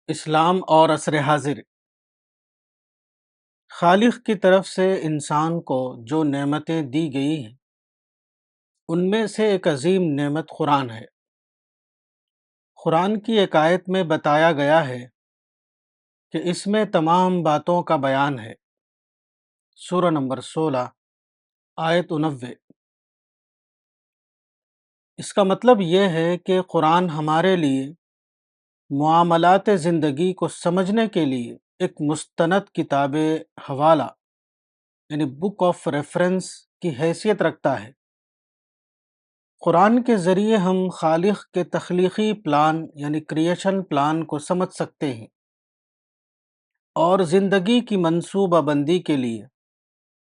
اسلام اور عصر حاضر۔ خالق کی طرف سے انسان کو جو نعمتیں دی گئی ہیں ان میں سے ایک عظیم نعمت قرآن ہے۔ قرآن کی ایک آیت میں بتایا گیا ہے کہ اس میں تمام باتوں کا بیان ہے۔ سورہ نمبر 16 آیت 90۔ اس کا مطلب یہ ہے کہ قرآن ہمارے لیے معاملات زندگی کو سمجھنے کے لیے ایک مستند کتاب حوالہ یعنی بک آف ریفرنس کی حیثیت رکھتا ہے۔ قرآن کے ذریعے ہم خالق کے تخلیقی پلان یعنی کریشن پلان کو سمجھ سکتے ہیں اور زندگی کی منصوبہ بندی کے لیے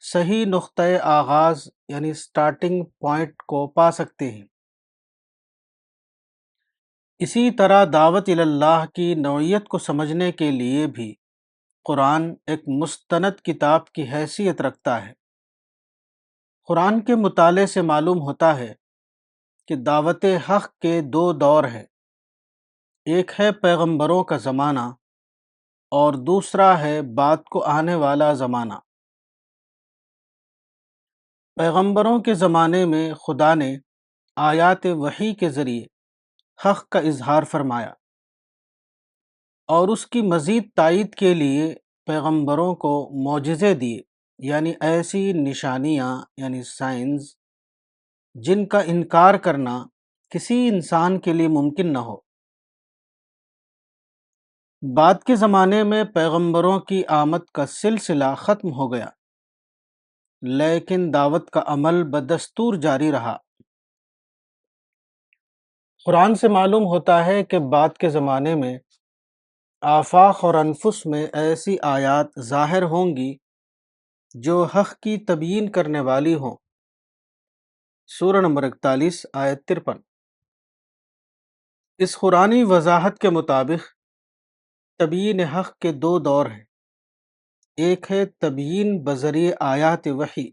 صحیح نقطۂ آغاز یعنی سٹارٹنگ پوائنٹ کو پا سکتے ہیں۔ اسی طرح دعوت اللہ کی نوعیت کو سمجھنے کے لیے بھی قرآن ایک مستند کتاب کی حیثیت رکھتا ہے۔ قرآن کے مطالعے سے معلوم ہوتا ہے کہ دعوت حق کے دو دور ہیں، ایک ہے پیغمبروں کا زمانہ اور دوسرا ہے بعد کو آنے والا زمانہ۔ پیغمبروں کے زمانے میں خدا نے آیات وحی کے ذریعے حق کا اظہار فرمایا اور اس کی مزید تائید کے لیے پیغمبروں کو معجزے دیے، یعنی ایسی نشانیاں یعنی سائنز جن کا انکار کرنا کسی انسان کے لیے ممکن نہ ہو۔ بعد کے زمانے میں پیغمبروں کی آمد کا سلسلہ ختم ہو گیا، لیکن دعوت کا عمل بدستور جاری رہا۔ قرآن سے معلوم ہوتا ہے کہ بعد کے زمانے میں آفاق اور انفس میں ایسی آیات ظاہر ہوں گی جو حق کی تبیین کرنے والی ہوں۔ سورہ نمبر 41 آیت 53۔ اس قرآنی وضاحت کے مطابق تبیین حق کے دو دور ہیں، ایک ہے تبیین بذریعہ آیات وحی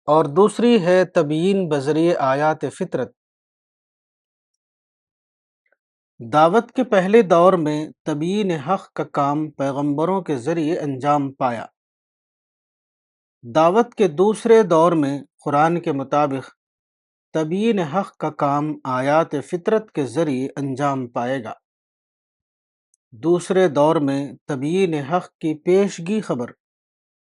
اور دوسری ہے تبیین بذریعہ آیات فطرت۔ دعوت کے پہلے دور میں تبیین حق کا کام پیغمبروں کے ذریعے انجام پایا۔ دعوت کے دوسرے دور میں قرآن کے مطابق تبیین حق کا کام آیات فطرت کے ذریعے انجام پائے گا۔ دوسرے دور میں تبیین حق کی پیشگی خبر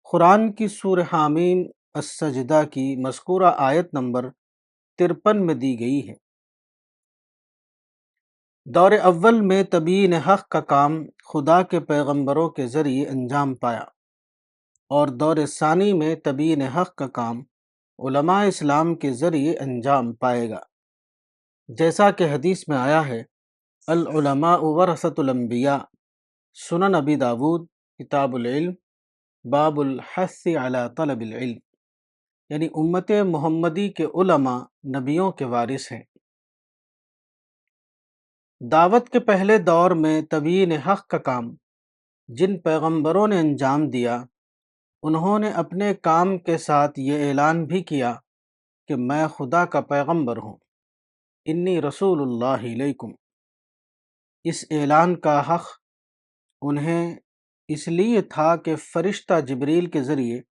قرآن کی سورہ حامیم السجدہ کی مذکورہ آیت نمبر 53 میں دی گئی ہے۔ دور اول میں تبیین حق کا کام خدا کے پیغمبروں کے ذریعے انجام پایا اور دور ثانی میں تبیین حق کا کام علماء اسلام کے ذریعے انجام پائے گا، جیسا کہ حدیث میں آیا ہے العلماء ورثۃ الانبیاء، سنن ابی داود کتاب العلم باب الحث علی طلب العلم، یعنی امت محمدی کے علماء نبیوں کے وارث ہیں۔ دعوت کے پہلے دور میں تبیین حق کا کام جن پیغمبروں نے انجام دیا، انہوں نے اپنے کام کے ساتھ یہ اعلان بھی کیا کہ میں خدا کا پیغمبر ہوں، انی رسول اللہ علیکم۔ اس اعلان کا حق انہیں اس لیے تھا کہ فرشتہ جبریل کے ذریعے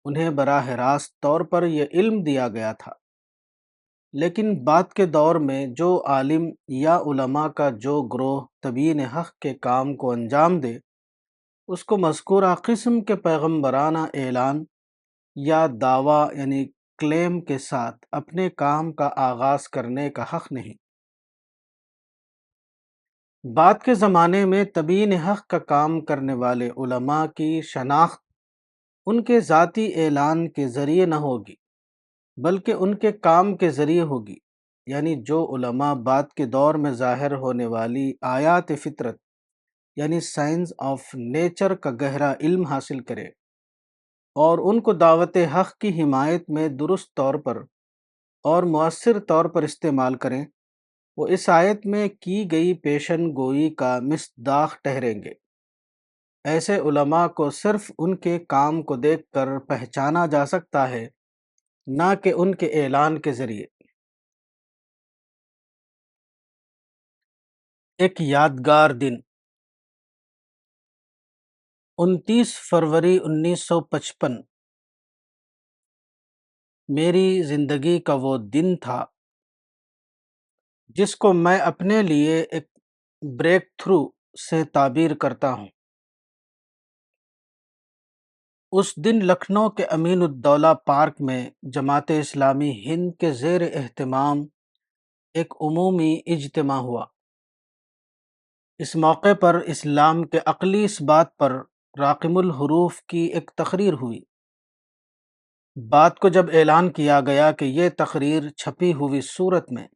انہیں براہ راست طور پر یہ علم دیا گیا تھا، لیکن بعد کے دور میں جو عالم یا علماء کا جو گروہ تبیین حق کے کام کو انجام دے، اس کو مذکورہ قسم کے پیغمبرانہ اعلان یا دعویٰ یعنی کلیم کے ساتھ اپنے کام کا آغاز کرنے کا حق نہیں۔ بعد کے زمانے میں تبیین حق کا کام کرنے والے علماء کی شناخت ان کے ذاتی اعلان کے ذریعے نہ ہوگی، بلکہ ان کے کام کے ذریعے ہوگی، یعنی جو علماء بعد کے دور میں ظاہر ہونے والی آیات فطرت یعنی سائنس آف نیچر کا گہرا علم حاصل کرے اور ان کو دعوت حق کی حمایت میں درست طور پر اور مؤثر طور پر استعمال کریں، وہ اس آیت میں کی گئی پیشن گوئی کا مصداق ٹھہریں گے۔ ایسے علماء کو صرف ان کے کام کو دیکھ کر پہچانا جا سکتا ہے، نہ کہ ان کے اعلان کے ذریعے۔ ایک یادگار دن 29 فروری 1955 میری زندگی کا وہ دن تھا جس کو میں اپنے لیے ایک بریک تھرو سے تعبیر کرتا ہوں۔ اس دن لکھنؤ کے امین الدولہ پارک میں جماعت اسلامی ہند کے زیر اہتمام ایک عمومی اجتماع ہوا۔ اس موقع پر اسلام کے عقلی اثبات پر راقم الحروف کی ایک تقریر ہوئی۔ بات کو جب اعلان کیا گیا کہ یہ تقریر چھپی ہوئی صورت میں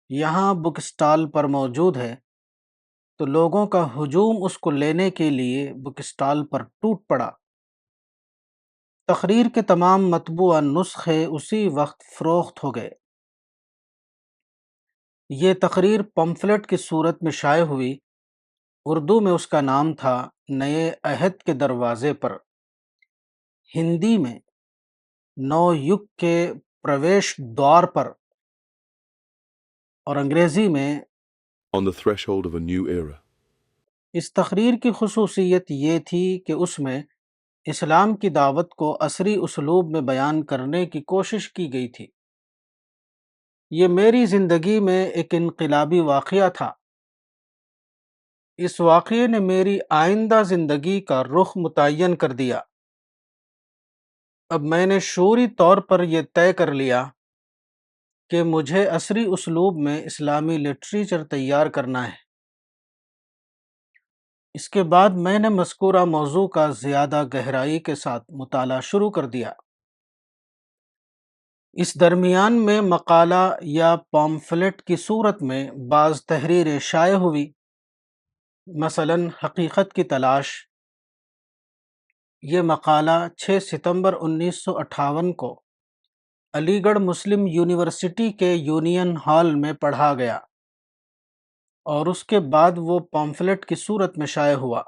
یہاں بک اسٹال پر موجود ہے تو لوگوں کا ہجوم اس کو لینے کے لیے بک اسٹال پر ٹوٹ پڑا۔ تقریر کے تمام مطبوعہ نسخے اسی وقت فروخت ہو گئے۔ یہ تقریر پمفلٹ کی صورت میں شائع ہوئی۔ اردو میں اس کا نام تھا نئے عہد کے دروازے پر، ہندی میں نو یگ کے پرویش دوار پر، اور انگریزی میں On the threshold of a new era. اس تقریر کی خصوصیت یہ تھی کہ اس میں اسلام کی دعوت کو عصری اسلوب میں بیان کرنے کی کوشش کی گئی تھی۔ یہ میری زندگی میں ایک انقلابی واقعہ تھا۔ اس واقعے نے میری آئندہ زندگی کا رخ متعین کر دیا۔ اب میں نے شعوری طور پر یہ طے کر لیا کہ مجھے عصری اسلوب میں اسلامی لٹریچر تیار کرنا ہے۔ اس کے بعد میں نے مذکورہ موضوع کا زیادہ گہرائی کے ساتھ مطالعہ شروع کر دیا۔ اس درمیان میں مقالہ یا پامفلٹ کی صورت میں بعض تحریریں شائع ہوئی، مثلاً حقیقت کی تلاش۔ یہ مقالہ 6 ستمبر 1958 کو علی گڑھ مسلم یونیورسٹی کے یونین ہال میں پڑھا گیا اور اس کے بعد وہ پامفلٹ کی صورت میں شائع ہوا۔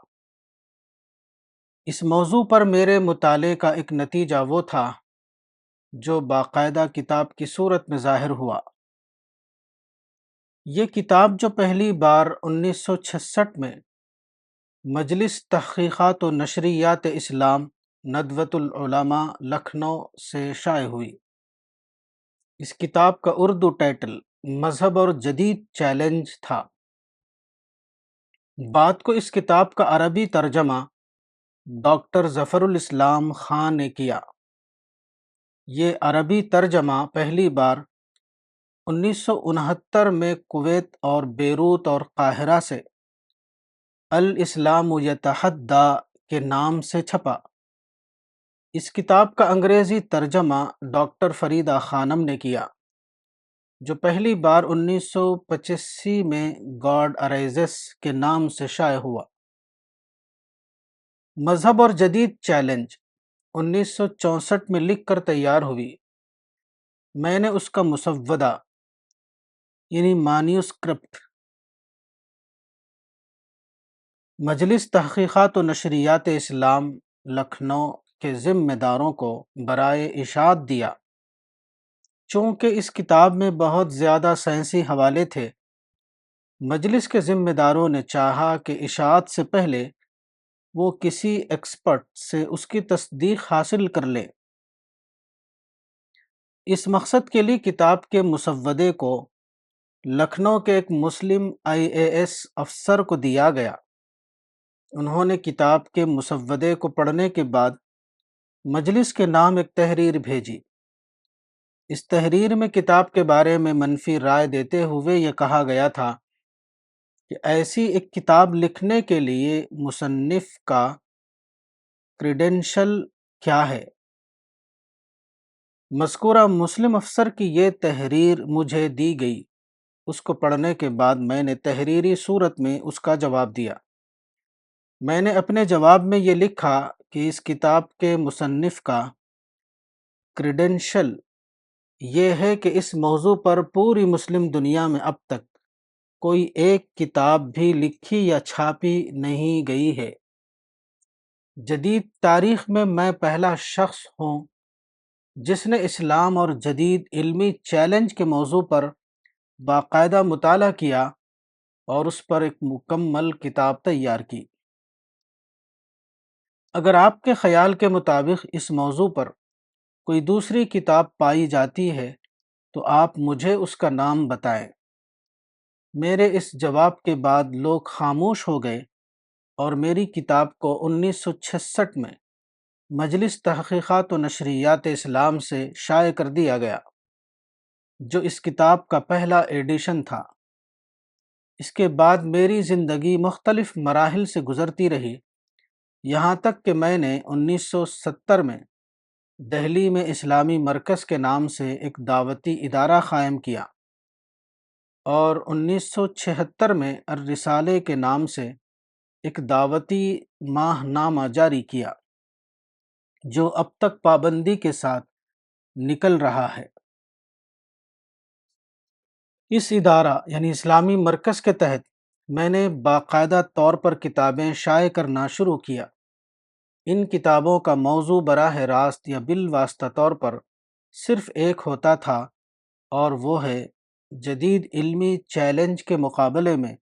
اس موضوع پر میرے مطالعے کا ایک نتیجہ وہ تھا جو باقاعدہ کتاب کی صورت میں ظاہر ہوا۔ یہ کتاب جو پہلی بار 1966 میں مجلس تحقیقات و نشریات اسلام ندوۃ العلماء لکھنؤ سے شائع ہوئی۔ اس کتاب کا اردو ٹائٹل مذہب اور جدید چیلنج تھا۔ بعد کو اس کتاب کا عربی ترجمہ ڈاکٹر ظفر الاسلام خان نے کیا۔ یہ عربی ترجمہ پہلی بار 1969 میں کویت اور بیروت اور قاہرہ سے الاسلام یتحدی کے نام سے چھپا۔ اس کتاب کا انگریزی ترجمہ ڈاکٹر فریدہ خانم نے کیا، جو پہلی بار 1985 میں گاڈ ارائزز کے نام سے شائع ہوا۔ مذہب اور جدید چیلنج 1964 میں لکھ کر تیار ہوئی۔ میں نے اس کا مسودہ یعنی مانیوسکرپٹ مجلس تحقیقات و نشریات اسلام لکھنؤ کے ذمہ داروں کو برائے اشاعت دیا۔ چونکہ اس کتاب میں بہت زیادہ سائنسی حوالے تھے، مجلس کے ذمہ داروں نے چاہا کہ اشاعت سے پہلے وہ کسی ایکسپرٹ سے اس کی تصدیق حاصل کر لیں۔ اس مقصد کے لیے کتاب کے مسودے کو لکھنؤ کے ایک مسلم IAS افسر کو دیا گیا۔ انہوں نے کتاب کے مسودے کو پڑھنے کے بعد مجلس کے نام ایک تحریر بھیجی۔ اس تحریر میں کتاب کے بارے میں منفی رائے دیتے ہوئے یہ کہا گیا تھا کہ ایسی ایک کتاب لکھنے کے لیے مصنف کا کریڈینشل کیا ہے۔ مذکورہ مسلم افسر کی یہ تحریر مجھے دی گئی۔ اس کو پڑھنے کے بعد میں نے تحریری صورت میں اس کا جواب دیا۔ میں نے اپنے جواب میں یہ لکھا کہ اس کتاب کے مصنف کا کریڈینشل یہ ہے کہ اس موضوع پر پوری مسلم دنیا میں اب تک کوئی ایک کتاب بھی لکھی یا چھاپی نہیں گئی ہے۔ جدید تاریخ میں میں پہلا شخص ہوں جس نے اسلام اور جدید علمی چیلنج کے موضوع پر باقاعدہ مطالعہ کیا اور اس پر ایک مکمل کتاب تیار کی۔ اگر آپ کے خیال کے مطابق اس موضوع پر کوئی دوسری کتاب پائی جاتی ہے تو آپ مجھے اس کا نام بتائیں۔ میرے اس جواب کے بعد لوگ خاموش ہو گئے اور میری کتاب کو 1966 میں مجلس تحقیقات و نشریات اسلام سے شائع کر دیا گیا، جو اس کتاب کا پہلا ایڈیشن تھا۔ اس کے بعد میری زندگی مختلف مراحل سے گزرتی رہی، یہاں تک کہ میں نے 1970 میں دہلی میں اسلامی مرکز کے نام سے ایک دعوتی ادارہ قائم کیا اور 1976 میں الرسالے کے نام سے ایک دعوتی ماہ نامہ جاری کیا، جو اب تک پابندی کے ساتھ نکل رہا ہے۔ اس ادارہ یعنی اسلامی مرکز کے تحت میں نے باقاعدہ طور پر کتابیں شائع کرنا شروع کیا۔ ان کتابوں کا موضوع براہ راست یا بالواسطہ طور پر صرف ایک ہوتا تھا، اور وہ ہے جدید علمی چیلنج کے مقابلے میں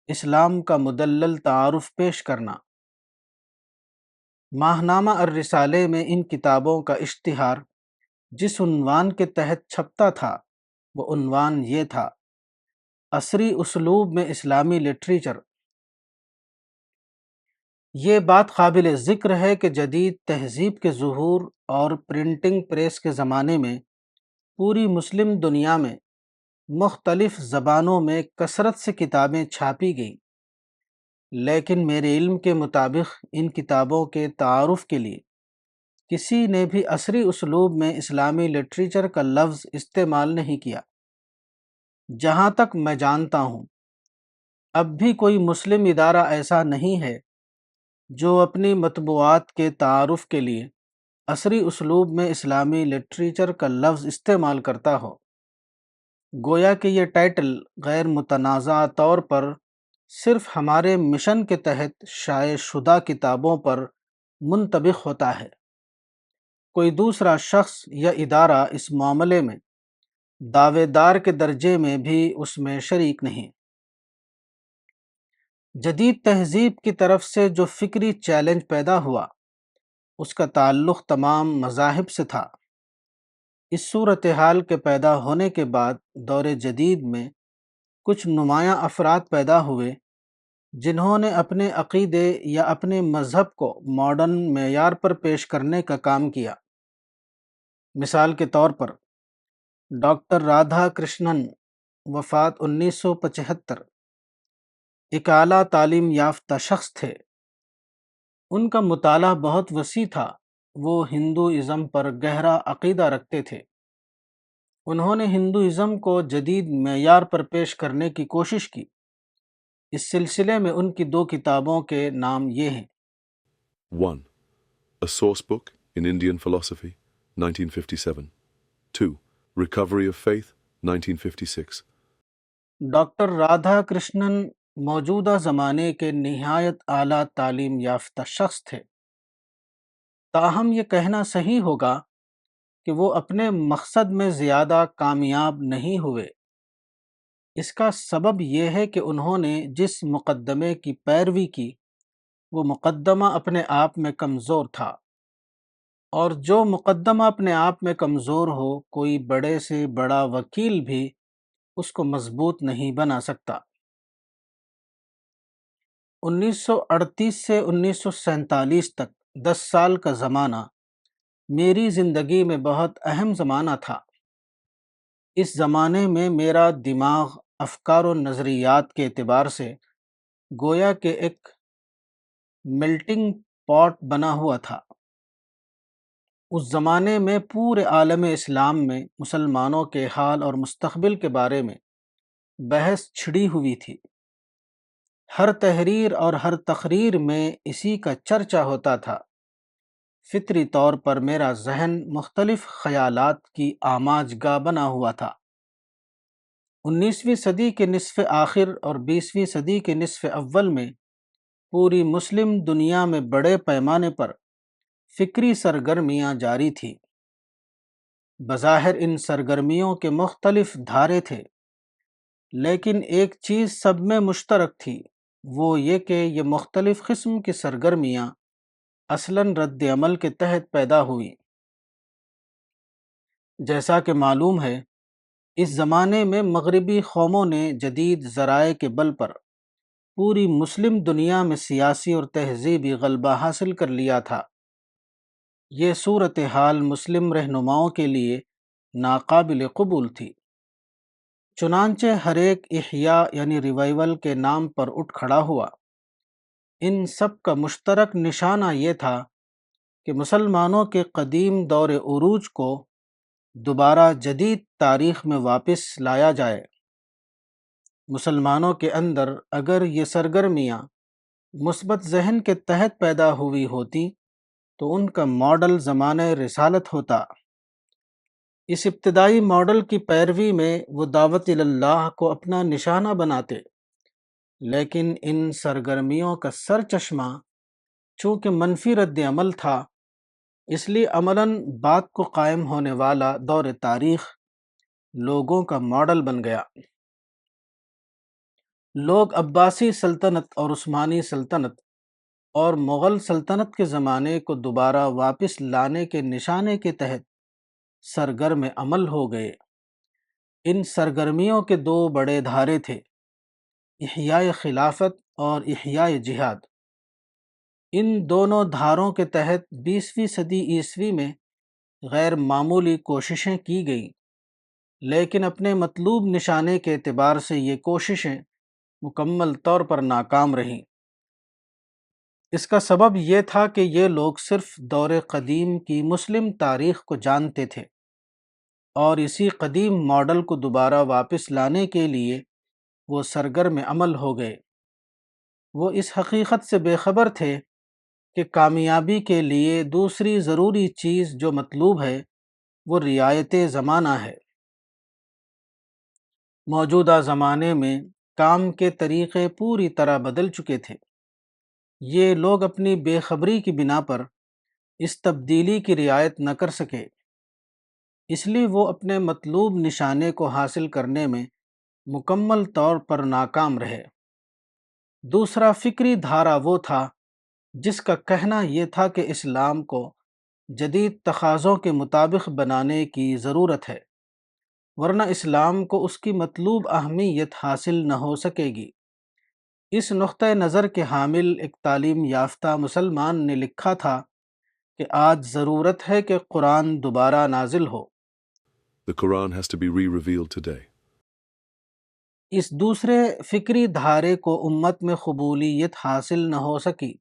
اسلام کا مدلل تعارف پیش کرنا۔ ماہنامہ الرسالے میں ان کتابوں کا اشتہار جس عنوان کے تحت چھپتا تھا وہ عنوان یہ تھا: عصری اسلوب میں اسلامی لٹریچر۔ یہ بات قابل ذکر ہے کہ جدید تہذیب کے ظہور اور پرنٹنگ پریس کے زمانے میں پوری مسلم دنیا میں مختلف زبانوں میں کثرت سے کتابیں چھاپی گئیں، لیکن میرے علم کے مطابق ان کتابوں کے تعارف کے لیے کسی نے بھی عصری اسلوب میں اسلامی لٹریچر کا لفظ استعمال نہیں کیا۔ جہاں تک میں جانتا ہوں، اب بھی کوئی مسلم ادارہ ایسا نہیں ہے جو اپنی مطبوعات کے تعارف کے لیے عصری اسلوب میں اسلامی لٹریچر کا لفظ استعمال کرتا ہو۔ گویا کہ یہ ٹائٹل غیر متنازع طور پر صرف ہمارے مشن کے تحت شائع شدہ کتابوں پر منطبق ہوتا ہے۔ کوئی دوسرا شخص یا ادارہ اس معاملے میں دعوے دار کے درجے میں بھی اس میں شریک نہیں۔ جدید تہذیب کی طرف سے جو فکری چیلنج پیدا ہوا، اس کا تعلق تمام مذاہب سے تھا۔ اس صورتحال کے پیدا ہونے کے بعد دور جدید میں کچھ نمایاں افراد پیدا ہوئے جنہوں نے اپنے عقیدے یا اپنے مذہب کو ماڈرن معیار پر پیش کرنے کا کام کیا۔ مثال کے طور پر ڈاکٹر رادھا کرشنن، وفات 1975، ایک اعلیٰ تعلیم یافتہ شخص تھے۔ ان کا مطالعہ بہت وسیع تھا، وہ ہندوازم پر گہرا عقیدہ رکھتے تھے۔ انہوں نے ہندوازم کو جدید معیار پر پیش کرنے کی کوشش کی۔ اس سلسلے میں ان کی 2 کتابوں کے نام یہ ہیں: 1. A Source Book in Indian Philosophy, 1957. 2. Recovery of Faith, 1956. Doctor Radha Krishnan موجودہ زمانے کے نہایت اعلیٰ تعلیم یافتہ شخص تھے، تاہم یہ کہنا صحیح ہوگا کہ وہ اپنے مقصد میں زیادہ کامیاب نہیں ہوئے۔ اس کا سبب یہ ہے کہ انہوں نے جس مقدمے کی پیروی کی وہ مقدمہ اپنے آپ میں کمزور تھا، اور جو مقدمہ اپنے آپ میں کمزور ہو، کوئی بڑے سے بڑا وکیل بھی اس کو مضبوط نہیں بنا سکتا۔ 1938 سے 1947 تک 10 سال کا زمانہ میری زندگی میں بہت اہم زمانہ تھا۔ اس زمانے میں میرا دماغ افکار و نظریات کے اعتبار سے گویا کہ ایک میلٹنگ پاٹ بنا ہوا تھا۔ اس زمانے میں پورے عالم اسلام میں مسلمانوں کے حال اور مستقبل کے بارے میں بحث چھڑی ہوئی تھی۔ ہر تحریر اور ہر تقریر میں اسی کا چرچا ہوتا تھا۔ فطری طور پر میرا ذہن مختلف خیالات کی آماج گاہ بنا ہوا تھا۔ 19ویں صدی کے نصف آخر اور 20ویں صدی کے نصف اول میں پوری مسلم دنیا میں بڑے پیمانے پر فکری سرگرمیاں جاری تھیں۔ بظاہر ان سرگرمیوں کے مختلف دھارے تھے، لیکن ایک چیز سب میں مشترک تھی، وہ یہ کہ یہ مختلف قسم کی سرگرمیاں اصلاً رد عمل کے تحت پیدا ہوئی۔ جیسا کہ معلوم ہے، اس زمانے میں مغربی قوموں نے جدید ذرائع کے بل پر پوری مسلم دنیا میں سیاسی اور تہذیبی غلبہ حاصل کر لیا تھا۔ یہ صورتحال مسلم رہنماؤں کے لیے ناقابل قبول تھی، چنانچہ ہر ایک احیاء یعنی ریوائول کے نام پر اٹھ کھڑا ہوا۔ ان سب کا مشترک نشانہ یہ تھا کہ مسلمانوں کے قدیم دور عروج کو دوبارہ جدید تاریخ میں واپس لایا جائے۔ مسلمانوں کے اندر اگر یہ سرگرمیاں مثبت ذہن کے تحت پیدا ہوئی ہوتی تو ان کا ماڈل زمانہ رسالت ہوتا۔ اس ابتدائی ماڈل کی پیروی میں وہ دعوت اللہ کو اپنا نشانہ بناتے، لیکن ان سرگرمیوں کا سر چشمہ چونکہ منفی رد عمل تھا، اس لیے عملاً بات کو قائم ہونے والا دور تاریخ لوگوں کا ماڈل بن گیا۔ لوگ عباسی سلطنت اور عثمانی سلطنت اور مغل سلطنت کے زمانے کو دوبارہ واپس لانے کے نشانے کے تحت سرگرم عمل ہو گئے۔ ان سرگرمیوں کے دو بڑے دھارے تھے، احیاء خلافت اور احیاء جہاد۔ ان دونوں دھاروں کے تحت 20ویں صدی عیسوی میں غیر معمولی کوششیں کی گئیں، لیکن اپنے مطلوب نشانے کے اعتبار سے یہ کوششیں مکمل طور پر ناکام رہیں۔ اس کا سبب یہ تھا کہ یہ لوگ صرف دور قدیم کی مسلم تاریخ کو جانتے تھے اور اسی قدیم ماڈل کو دوبارہ واپس لانے کے لیے وہ سرگرم عمل ہو گئے۔ وہ اس حقیقت سے بے خبر تھے کہ کامیابی کے لیے دوسری ضروری چیز جو مطلوب ہے وہ رعایت زمانہ ہے۔ موجودہ زمانے میں کام کے طریقے پوری طرح بدل چکے تھے۔ یہ لوگ اپنی بے خبری کی بنا پر اس تبدیلی کی رعایت نہ کر سکے، اس لیے وہ اپنے مطلوب نشانے کو حاصل کرنے میں مکمل طور پر ناکام رہے۔ دوسرا فکری دھارا وہ تھا جس کا کہنا یہ تھا کہ اسلام کو جدید تقاضوں کے مطابق بنانے کی ضرورت ہے، ورنہ اسلام کو اس کی مطلوب اہمیت حاصل نہ ہو سکے گی۔ اس نقطۂ نظر کے حامل ایک تعلیم یافتہ مسلمان نے لکھا تھا کہ آج ضرورت ہے کہ قرآن دوبارہ نازل ہو۔ The Quran has to be re-revealed today. اس دوسرے فکری دھارے کو امت میں قبولیت حاصل نہ ہو سکی۔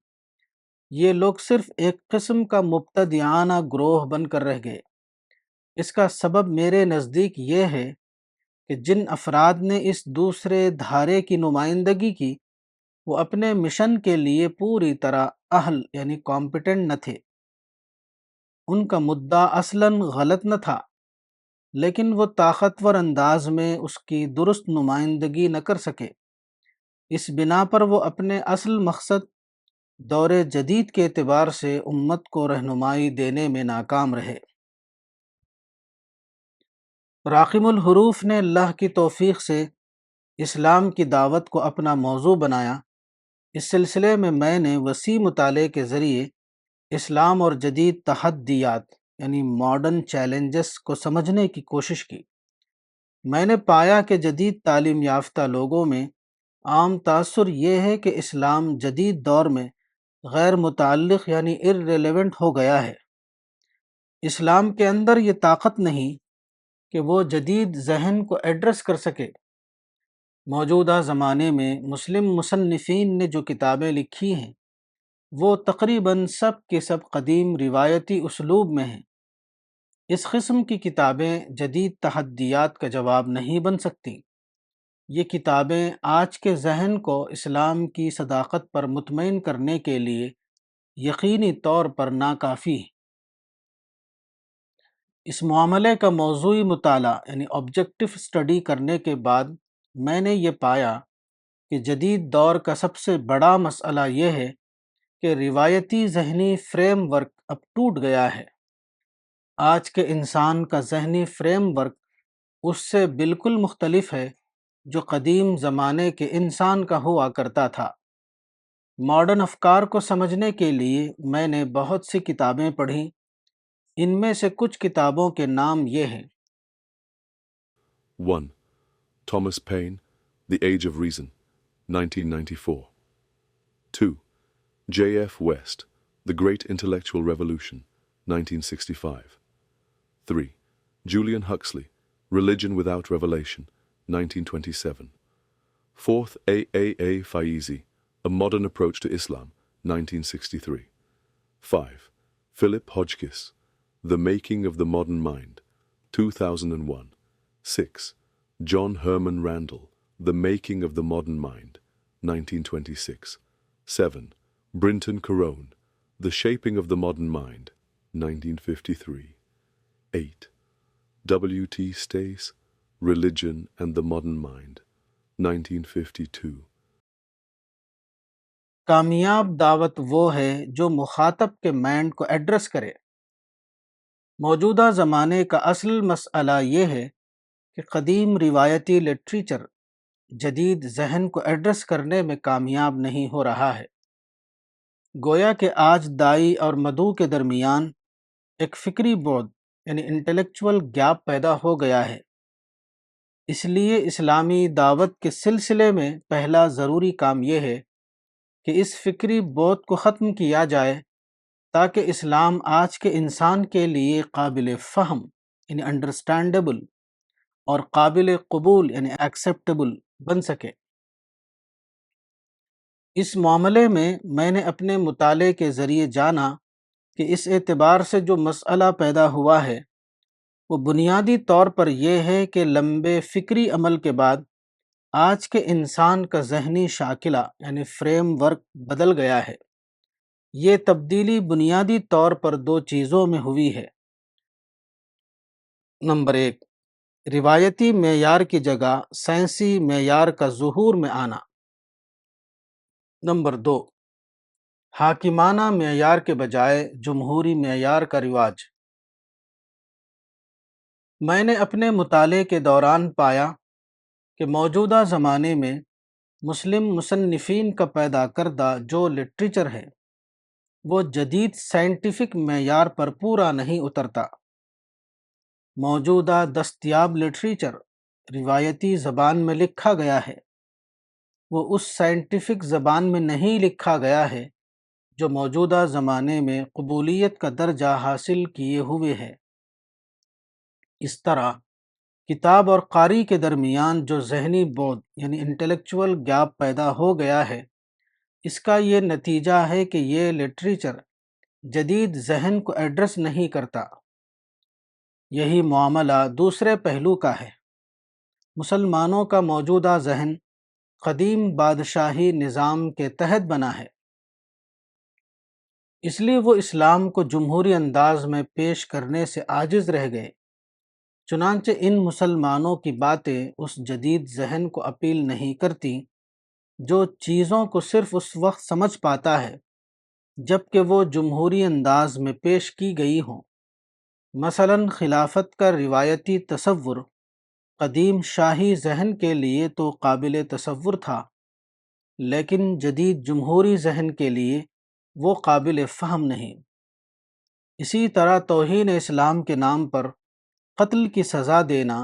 یہ لوگ صرف ایک قسم کا مبتدعانہ گروہ بن کر رہ گئے۔ اس کا سبب میرے نزدیک یہ ہے کہ جن افراد نے اس دوسرے دھارے کی نمائندگی کی وہ اپنے مشن کے لیے پوری طرح اہل یعنی کمپیٹنٹ نہ تھے۔ ان کا مدعا اصلاً غلط نہ تھا، لیکن وہ طاقتور انداز میں اس کی درست نمائندگی نہ کر سکے۔ اس بنا پر وہ اپنے اصل مقصد دور جدید کے اعتبار سے امت کو رہنمائی دینے میں ناکام رہے۔ راقم الحروف نے اللہ کی توفیق سے اسلام کی دعوت کو اپنا موضوع بنایا۔ اس سلسلے میں نے وسیع مطالعے کے ذریعے اسلام اور جدید تحدیات یعنی ماڈرن چیلنجز کو سمجھنے کی کوشش کی۔ میں نے پایا کہ جدید تعلیم یافتہ لوگوں میں عام تاثر یہ ہے کہ اسلام جدید دور میں غیر متعلق یعنی irrelevant ہو گیا ہے۔ اسلام کے اندر یہ طاقت نہیں کہ وہ جدید ذہن کو ایڈریس کر سکے۔ موجودہ زمانے میں مسلم مصنفین نے جو کتابیں لکھی ہیں وہ تقریباً سب کے سب قدیم روایتی اسلوب میں ہیں۔ اس قسم کی کتابیں جدید تحدیات کا جواب نہیں بن سکتی۔ یہ کتابیں آج کے ذہن کو اسلام کی صداقت پر مطمئن کرنے کے لیے یقینی طور پر ناکافی ہیں۔ اس معاملے کا موضوعی مطالعہ یعنی آبجیکٹو اسٹڈی کرنے کے بعد میں نے یہ پایا کہ جدید دور کا سب سے بڑا مسئلہ یہ ہے کہ روایتی ذہنی فریم ورک اب ٹوٹ گیا ہے۔ آج کے انسان کا ذہنی فریم ورک اس سے بالکل مختلف ہے جو قدیم زمانے کے انسان کا ہوا کرتا تھا۔ ماڈرن افکار کو سمجھنے کے لیے میں نے بہت سی کتابیں پڑھیں۔ ان میں سے کچھ کتابوں کے نام یہ ہیں۔ 1. Thomas Paine, The Age of Reason, 1994. 2. J.F. West, The Great Intellectual Revolution, 1965. 3. Julian Huxley, Religion Without Revelation, 1927. 4th, A. Faizi, A Modern Approach to Islam, 1963. 5. Philip Hodgkiss, The Making of the Modern Mind, 2001. 6. John Herman Randall, The Making of the Modern Mind, 1926. 7. Brinton Carone, The Shaping of the Modern Mind, 1953. 8. W.T. Stace, Religion and the Modern Mind, 1952. کامیاب دعوت وہ ہے جو مخاطب کے mind کو address کرے۔ موجودہ زمانے کا اصل مسئلہ یہ ہے کہ قدیم روایتی لٹریچر جدید ذہن کو ایڈریس کرنے میں کامیاب نہیں ہو رہا ہے۔ گویا کہ آج دائی اور مدعو کے درمیان ایک فکری بعد یعنی انٹلیکچول گیپ پیدا ہو گیا ہے۔ اس لیے اسلامی دعوت کے سلسلے میں پہلا ضروری کام یہ ہے کہ اس فکری بعد کو ختم کیا جائے تاکہ اسلام آج کے انسان کے لیے قابل فہم یعنی انڈرسٹینڈیبل اور قابل قبول یعنی ایکسیپٹیبل بن سکے۔ اس معاملے میں نے اپنے مطالعے کے ذریعے جانا کہ اس اعتبار سے جو مسئلہ پیدا ہوا ہے وہ بنیادی طور پر یہ ہے کہ لمبے فکری عمل کے بعد آج کے انسان کا ذہنی شاکلہ یعنی فریم ورک بدل گیا ہے۔ یہ تبدیلی بنیادی طور پر دو چیزوں میں ہوئی ہے۔ نمبر 1، روایتی معیار کی جگہ سائنسی معیار کا ظہور میں آنا۔ نمبر 2، حاکمانہ معیار کے بجائے جمہوری معیار کا رواج۔ میں نے اپنے مطالعے کے دوران پایا کہ موجودہ زمانے میں مسلم مصنفین کا پیدا کردہ جو لٹریچر ہے وہ جدید سائنٹیفک معیار پر پورا نہیں اترتا۔ موجودہ دستیاب لٹریچر روایتی زبان میں لکھا گیا ہے، وہ اس سائنٹیفک زبان میں نہیں لکھا گیا ہے جو موجودہ زمانے میں قبولیت کا درجہ حاصل کیے ہوئے ہے۔ اس طرح کتاب اور قاری کے درمیان جو ذہنی بعد یعنی انٹلیکچول گیپ پیدا ہو گیا ہے، اس کا یہ نتیجہ ہے کہ یہ لٹریچر جدید ذہن کو ایڈریس نہیں کرتا۔ یہی معاملہ دوسرے پہلو کا ہے۔ مسلمانوں کا موجودہ ذہن قدیم بادشاہی نظام کے تحت بنا ہے، اس لیے وہ اسلام کو جمہوری انداز میں پیش کرنے سے عاجز رہ گئے۔ چنانچہ ان مسلمانوں کی باتیں اس جدید ذہن کو اپیل نہیں کرتی جو چیزوں کو صرف اس وقت سمجھ پاتا ہے جب کہ وہ جمہوری انداز میں پیش کی گئی ہوں۔ مثلاً خلافت کا روایتی تصور قدیم شاہی ذہن کے لیے تو قابل تصور تھا، لیکن جدید جمہوری ذہن کے لیے وہ قابل فہم نہیں۔ اسی طرح توہین اسلام کے نام پر قتل کی سزا دینا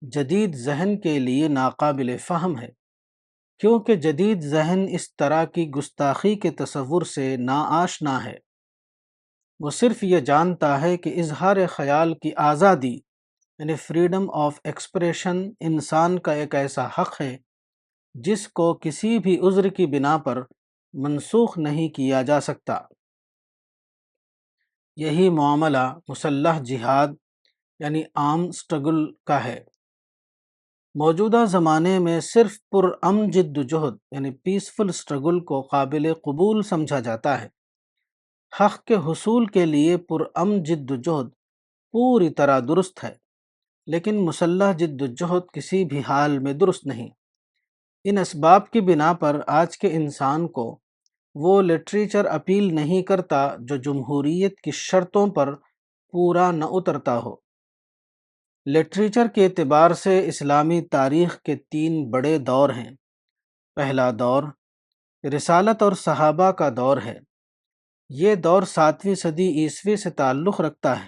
جدید ذہن کے لیے ناقابل فہم ہے، کیونکہ جدید ذہن اس طرح کی گستاخی کے تصور سے ناآشنا ہے۔ وہ صرف یہ جانتا ہے کہ اظہار خیال کی آزادی یعنی فریڈم آف ایکسپریشن انسان کا ایک ایسا حق ہے جس کو کسی بھی عذر کی بنا پر منسوخ نہیں کیا جا سکتا۔ یہی معاملہ مسلح جہاد یعنی آرم سٹرگل کا ہے۔ موجودہ زمانے میں صرف پرامن جد و جہد یعنی پیسفل سٹرگل کو قابل قبول سمجھا جاتا ہے۔ حق کے حصول کے لیے پرامن جد و جہد پوری طرح درست ہے، لیکن مسلح جد و جہد کسی بھی حال میں درست نہیں۔ ان اسباب کی بنا پر آج کے انسان کو وہ لٹریچر اپیل نہیں کرتا جو جمہوریت کی شرطوں پر پورا نہ اترتا ہو۔ لٹریچر کے اعتبار سے اسلامی تاریخ کے 3 بڑے دور ہیں۔ پہلا دور رسالت اور صحابہ کا دور ہے۔ یہ دور 7ویں صدی عیسوی سے تعلق رکھتا ہے۔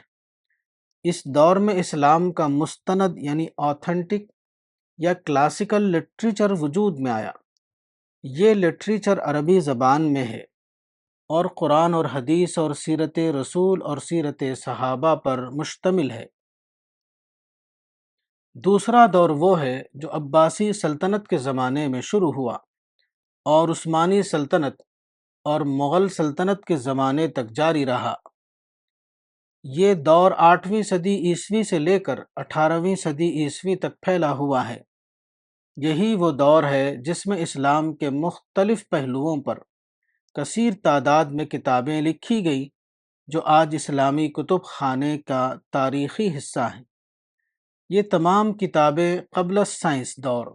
اس دور میں اسلام کا مستند یعنی آتھنٹک یا کلاسیکل لٹریچر وجود میں آیا۔ یہ لٹریچر عربی زبان میں ہے اور قرآن اور حدیث اور سیرت رسول اور سیرت صحابہ پر مشتمل ہے۔ دوسرا دور وہ ہے جو عباسی سلطنت کے زمانے میں شروع ہوا اور عثمانی سلطنت اور مغل سلطنت کے زمانے تک جاری رہا۔ یہ دور 8ویں صدی عیسوی سے لے کر 18ویں صدی عیسوی تک پھیلا ہوا ہے۔ یہی وہ دور ہے جس میں اسلام کے مختلف پہلوؤں پر کثیر تعداد میں کتابیں لکھی گئی جو آج اسلامی کتب خانے کا تاریخی حصہ ہیں۔ یہ تمام کتابیں قبل سائنس دور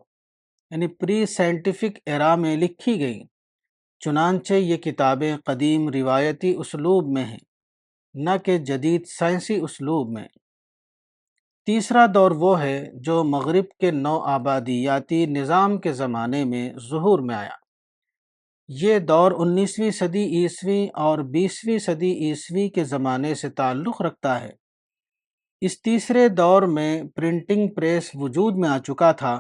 یعنی پری سائنٹیفک ایرا میں لکھی گئیں، چنانچہ یہ کتابیں قدیم روایتی اسلوب میں ہیں، نہ کہ جدید سائنسی اسلوب میں۔ تیسرا دور وہ ہے جو مغرب کے نو آبادیاتی نظام کے زمانے میں ظہور میں آیا۔ یہ دور 19ویں صدی عیسوی اور 20ویں صدی عیسوی کے زمانے سے تعلق رکھتا ہے۔ اس تیسرے دور میں پرنٹنگ پریس وجود میں آ چکا تھا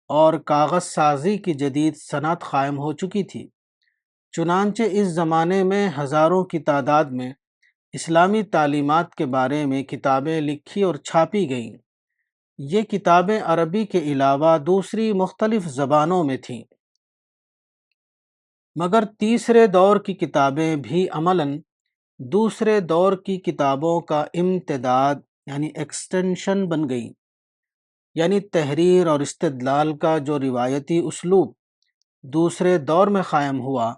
اور کاغذ سازی کی جدید صنعت قائم ہو چکی تھی، چنانچہ اس زمانے میں ہزاروں کی تعداد میں اسلامی تعلیمات کے بارے میں کتابیں لکھی اور چھاپی گئیں۔ یہ کتابیں عربی کے علاوہ دوسری مختلف زبانوں میں تھیں، مگر تیسرے دور کی کتابیں بھی عملاً دوسرے دور کی کتابوں کا امتداد یعنی ایکسٹینشن بن گئیں۔ یعنی تحریر اور استدلال کا جو روایتی اسلوب دوسرے دور میں قائم ہوا،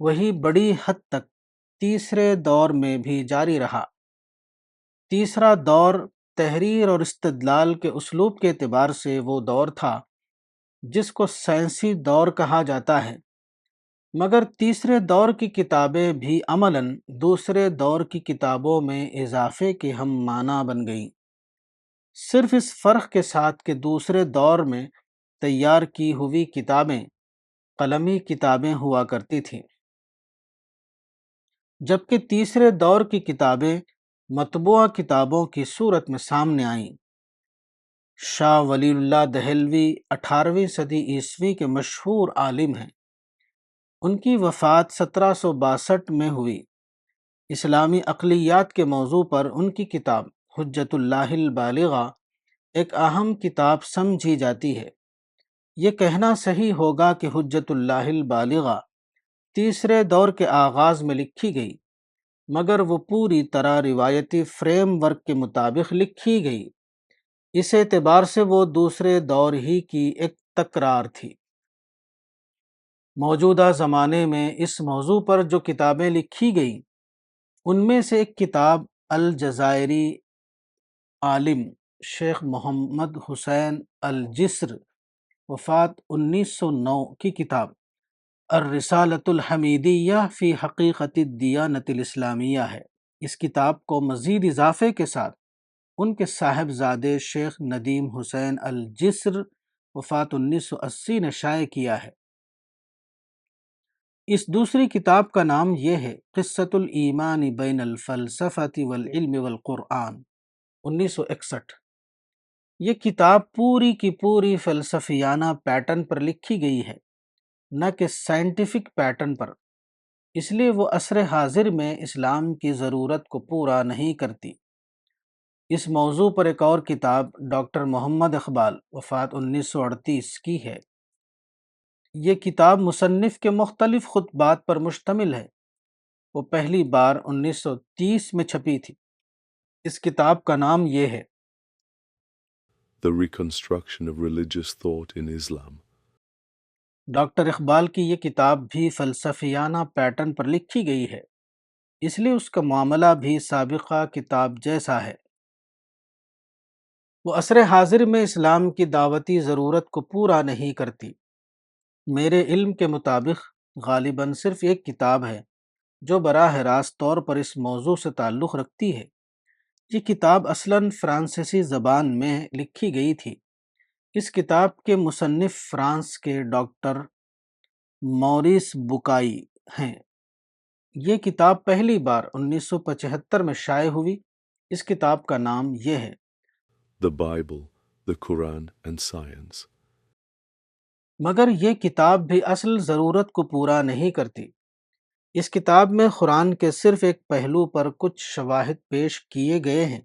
وہی بڑی حد تک تیسرے دور میں بھی جاری رہا۔ تیسرا دور تحریر اور استدلال کے اسلوب کے اعتبار سے وہ دور تھا جس کو سائنسی دور کہا جاتا ہے، مگر تیسرے دور کی کتابیں بھی عملاً دوسرے دور کی کتابوں میں اضافے کے ہم معنی بن گئیں، صرف اس فرق کے ساتھ کہ دوسرے دور میں تیار کی ہوئی کتابیں قلمی کتابیں ہوا کرتی تھیں، جبکہ تیسرے دور کی کتابیں مطبوعہ کتابوں کی صورت میں سامنے آئیں۔ شاہ ولی اللہ دہلوی 18ویں صدی عیسوی کے مشہور عالم ہیں۔ ان کی وفات 1762 میں ہوئی۔ اسلامی اقلیات کے موضوع پر ان کی کتاب حجت اللہ البالغہ ایک اہم کتاب سمجھی جاتی ہے۔ یہ کہنا صحیح ہوگا کہ حجت اللہ البالغہ تیسرے دور کے آغاز میں لکھی گئی، مگر وہ پوری طرح روایتی فریم ورک کے مطابق لکھی گئی۔ اس اعتبار سے وہ دوسرے دور ہی کی ایک تکرار تھی۔ موجودہ زمانے میں اس موضوع پر جو کتابیں لکھی گئیں، ان میں سے ایک کتاب الجزائری عالم شیخ محمد حسین الجسر وفات 1909 کی کتاب الرسالۃ الحمیدیہ فی حقیقت الدیانۃ الاسلامیہ ہے۔ اس کتاب کو مزید اضافے کے ساتھ ان کے صاحبزادے شیخ ندیم حسین الجسر وفات 1980 نے شائع کیا ہے۔ اس دوسری کتاب کا نام یہ ہے قصۃ الایمان بین الفلسفۃ والعلم والقرآن 1961۔ یہ کتاب پوری کی پوری فلسفیانہ پیٹرن پر لکھی گئی ہے، نہ کہ سائنٹیفک پیٹرن پر، اس لیے وہ عصر حاضر میں اسلام کی ضرورت کو پورا نہیں کرتی۔ اس موضوع پر ایک اور کتاب ڈاکٹر محمد اقبال وفات 1938 کی ہے۔ یہ کتاب مصنف کے مختلف خطبات پر مشتمل ہے۔ وہ پہلی بار 1930 میں چھپی تھی۔ اس کتاب کا نام یہ ہے The Reconstruction of Religious Thought in Islam. Doctor Iqbal کی یہ کتاب بھی فلسفیانہ پیٹرن پر لکھی گئی ہے، اس لیے اس کا معاملہ بھی سابقہ کتاب جیسا ہے۔ وہ عصر حاضر میں اسلام کی دعوتی ضرورت کو پورا نہیں کرتی۔ میرے علم کے مطابق غالباً صرف ایک کتاب ہے جو براہ راست طور پر اس موضوع سے تعلق رکھتی ہے۔ یہ کتاب اصلاً فرانسیسی زبان میں لکھی گئی تھی۔ اس کتاب کے مصنف فرانس کے ڈاکٹر موریس بکائی ہیں۔ یہ کتاب پہلی بار 1975 میں شائع ہوئی۔ اس کتاب کا نام یہ ہے The Bible, the Quran, and Science. مگر یہ کتاب بھی اصل ضرورت کو پورا نہیں کرتی۔ اس کتاب میں قرآن کے صرف ایک پہلو پر کچھ شواہد پیش کیے گئے ہیں۔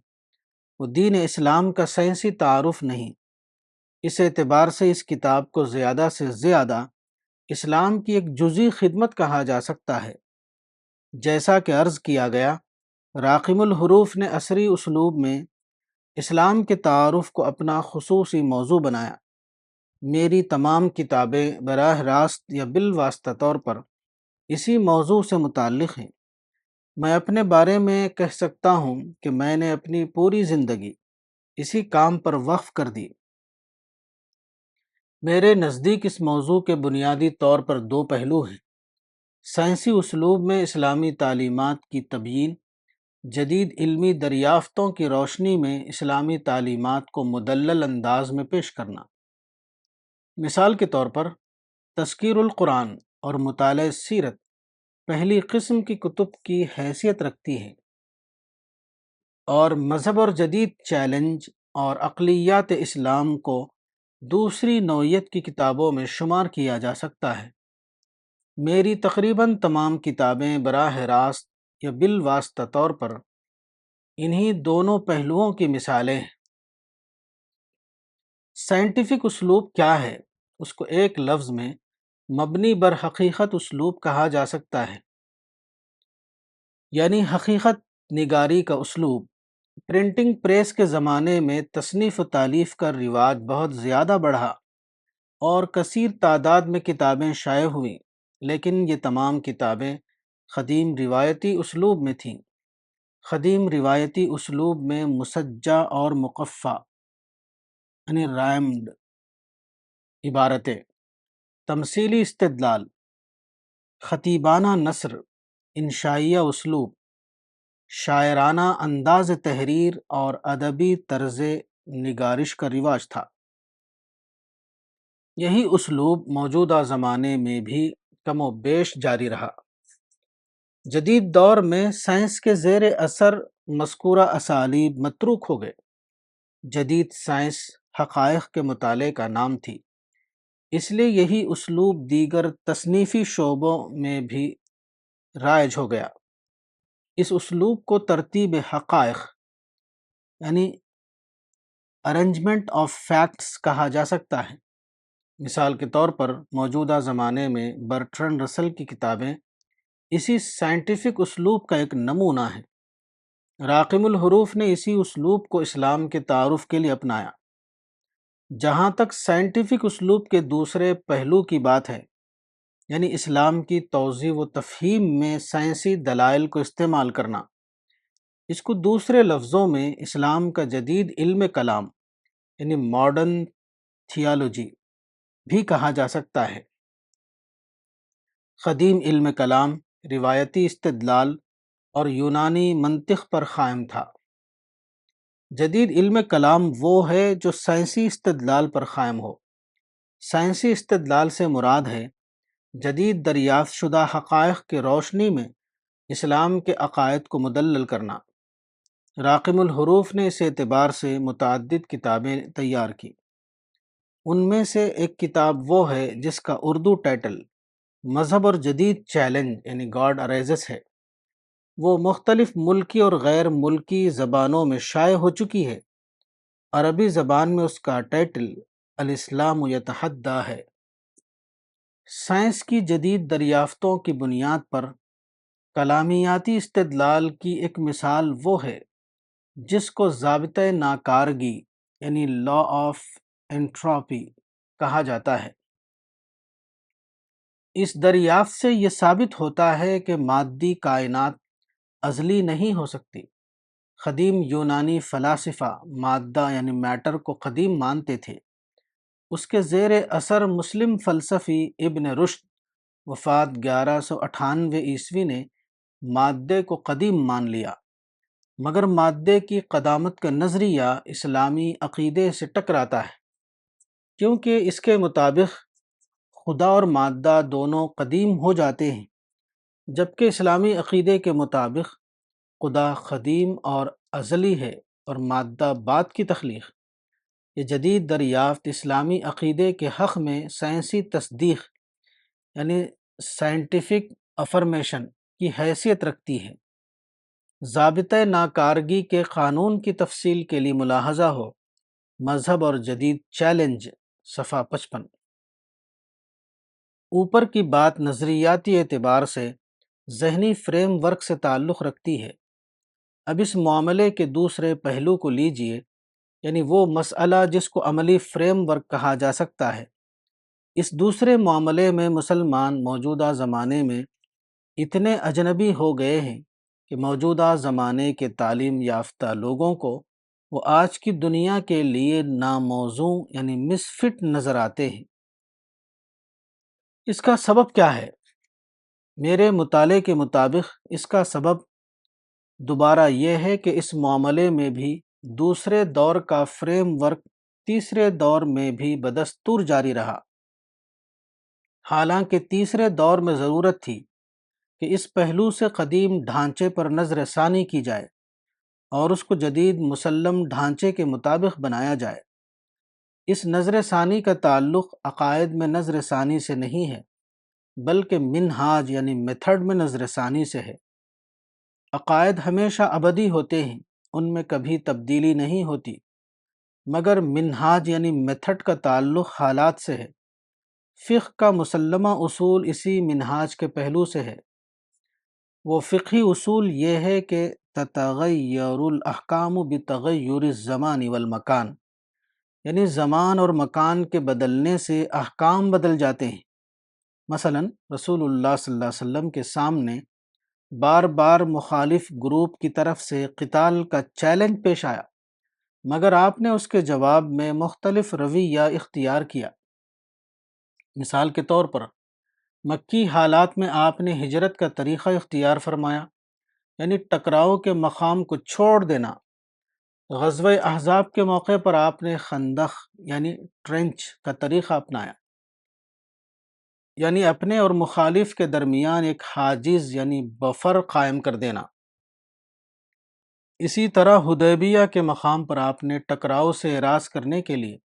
وہ دین اسلام کا سائنسی تعارف نہیں۔ اس اعتبار سے اس کتاب کو زیادہ سے زیادہ اسلام کی ایک جزئی خدمت کہا جا سکتا ہے۔ جیسا کہ عرض کیا گیا، راقم الحروف نے عصری اسلوب میں اسلام کے تعارف کو اپنا خصوصی موضوع بنایا۔ میری تمام کتابیں براہ راست یا بالواسطہ طور پر اسی موضوع سے متعلق ہیں۔ میں اپنے بارے میں کہہ سکتا ہوں کہ میں نے اپنی پوری زندگی اسی کام پر وقف کر دی۔ میرے نزدیک اس موضوع کے بنیادی طور پر دو پہلو ہیں۔ سائنسی اسلوب میں اسلامی تعلیمات کی تبیین، جدید علمی دریافتوں کی روشنی میں اسلامی تعلیمات کو مدلل انداز میں پیش کرنا۔ مثال کے طور پر تذکیر القرآن اور مطالعہ سیرت پہلی قسم کی کتب کی حیثیت رکھتی ہیں، اور مذہب اور جدید چیلنج اور اقلیات اسلام کو دوسری نوعیت کی کتابوں میں شمار کیا جا سکتا ہے۔ میری تقریباً تمام کتابیں براہ راست یا بالواسطہ طور پر انہی دونوں پہلوؤں کی مثالیں ہیں۔ سائنٹیفک اسلوب کیا ہے؟ اس کو ایک لفظ میں مبنی بر حقیقت اسلوب کہا جا سکتا ہے، یعنی حقیقت نگاری کا اسلوب۔ پرنٹنگ پریس کے زمانے میں تصنیف و تالیف کا رواج بہت زیادہ بڑھا اور کثیر تعداد میں کتابیں شائع ہوئیں، لیکن یہ تمام کتابیں قدیم روایتی اسلوب میں تھیں۔ قدیم روایتی اسلوب میں مسجع اور مقفع یعنی رائمڈ عبارتیں، تمثیلی استدلال، خطیبانہ نثر، انشائیہ اسلوب، شاعرانہ انداز تحریر اور ادبی طرز نگارش کا رواج تھا۔ یہی اسلوب موجودہ زمانے میں بھی کم و بیش جاری رہا۔ جدید دور میں سائنس کے زیر اثر مذکورہ اسالیب متروک ہو گئے۔ جدید سائنس حقائق کے مطالعے کا نام تھی، اس لیے یہی اسلوب دیگر تصنیفی شعبوں میں بھی رائج ہو گیا۔ اس اسلوب کو ترتیب حقائق یعنی ارینجمنٹ آف فیکٹس کہا جا سکتا ہے۔ مثال کے طور پر موجودہ زمانے میں برٹرنڈ رسل کی کتابیں اسی سائنٹیفک اسلوب کا ایک نمونہ ہیں۔ راقم الحروف نے اسی اسلوب کو اسلام کے تعارف کے لیے اپنایا۔ جہاں تک سائنٹیفک اسلوب کے دوسرے پہلو کی بات ہے، یعنی اسلام کی توضیح و تفہیم میں سائنسی دلائل کو استعمال کرنا، اس کو دوسرے لفظوں میں اسلام کا جدید علم کلام یعنی ماڈرن تھیالوجی بھی کہا جا سکتا ہے۔ قدیم علم کلام روایتی استدلال اور یونانی منطق پر قائم تھا۔ جدید علم کلام وہ ہے جو سائنسی استدلال پر قائم ہو۔ سائنسی استدلال سے مراد ہے جدید دریافت شدہ حقائق کی روشنی میں اسلام کے عقائد کو مدلل کرنا۔ راقم الحروف نے اس اعتبار سے متعدد کتابیں تیار کی۔ ان میں سے ایک کتاب وہ ہے جس کا اردو ٹائٹل مذہب اور جدید چیلنج یعنی گاڈ ارائزز ہے۔ وہ مختلف ملکی اور غیر ملکی زبانوں میں شائع ہو چکی ہے۔ عربی زبان میں اس کا ٹائٹل الاسلام یتحدی ہے۔ سائنس کی جدید دریافتوں کی بنیاد پر کلامیاتی استدلال کی ایک مثال وہ ہے جس کو ضابطۂ ناکارگی یعنی لا آف انٹروپی کہا جاتا ہے۔ اس دریافت سے یہ ثابت ہوتا ہے کہ مادی کائنات ازلی نہیں ہو سکتی۔ قدیم یونانی فلاسفہ مادہ یعنی میٹر کو قدیم مانتے تھے۔ اس کے زیر اثر مسلم فلسفی ابن رشد وفات 1198 عیسوی نے مادے کو قدیم مان لیا، مگر مادے کی قدامت کا نظریہ اسلامی عقیدے سے ٹکراتا ہے، کیونکہ اس کے مطابق خدا اور مادہ دونوں قدیم ہو جاتے ہیں، جبکہ اسلامی عقیدے کے مطابق خدا قدیم اور ازلی ہے اور مادہ بعد کی تخلیق۔ یہ جدید دریافت اسلامی عقیدے کے حق میں سائنسی تصدیق یعنی سائنٹیفک افرمیشن کی حیثیت رکھتی ہے۔ ضابطۂ ناکارگی کے قانون کی تفصیل کے لیے ملاحظہ ہو مذہب اور جدید چیلنج، صفحہ 55۔ اوپر کی بات نظریاتی اعتبار سے ذہنی فریم ورک سے تعلق رکھتی ہے۔ اب اس معاملے کے دوسرے پہلو کو لیجئے، یعنی وہ مسئلہ جس کو عملی فریم ورک کہا جا سکتا ہے۔ اس دوسرے معاملے میں مسلمان موجودہ زمانے میں اتنے اجنبی ہو گئے ہیں کہ موجودہ زمانے کے تعلیم یافتہ لوگوں کو وہ آج کی دنیا کے لیے ناموزوں یعنی مسفٹ نظر آتے ہیں۔ اس کا سبب کیا ہے؟ میرے مطالعے کے مطابق اس کا سبب دوبارہ یہ ہے کہ اس معاملے میں بھی دوسرے دور کا فریم ورک تیسرے دور میں بھی بدستور جاری رہا، حالانکہ تیسرے دور میں ضرورت تھی کہ اس پہلو سے قدیم ڈھانچے پر نظر ثانی کی جائے اور اس کو جدید مسلم ڈھانچے کے مطابق بنایا جائے۔ اس نظر ثانی کا تعلق عقائد میں نظر ثانی سے نہیں ہے، بلکہ منہاج یعنی میتھڈ میں نظر ثانی سے ہے۔ عقائد ہمیشہ ابدی ہوتے ہیں، ان میں کبھی تبدیلی نہیں ہوتی، مگر منہاج یعنی میتھڈ کا تعلق حالات سے ہے۔ فقہ کا مسلمہ اصول اسی منہاج کے پہلو سے ہے۔ وہ فقہی اصول یہ ہے کہ تتغیر الاحکام بتغیر الزمان والمکان، یعنی زمان اور مکان کے بدلنے سے احکام بدل جاتے ہیں۔ مثلا رسول اللہ صلی اللہ علیہ وسلم کے سامنے بار بار مخالف گروپ کی طرف سے قتال کا چیلنج پیش آیا، مگر آپ نے اس کے جواب میں مختلف رویہ اختیار کیا۔ مثال کے طور پر مکی حالات میں آپ نے ہجرت کا طریقہ اختیار فرمایا، یعنی ٹکراؤ کے مقام کو چھوڑ دینا۔ غزوہ احزاب کے موقع پر آپ نے خندق یعنی ٹرنچ کا طریقہ اپنایا، یعنی اپنے اور مخالف کے درمیان ایک حاجز یعنی بفر قائم کر دینا۔ اسی طرح حدیبیہ کے مقام پر آپ نے ٹکراؤ سے اراض کرنے کے لیے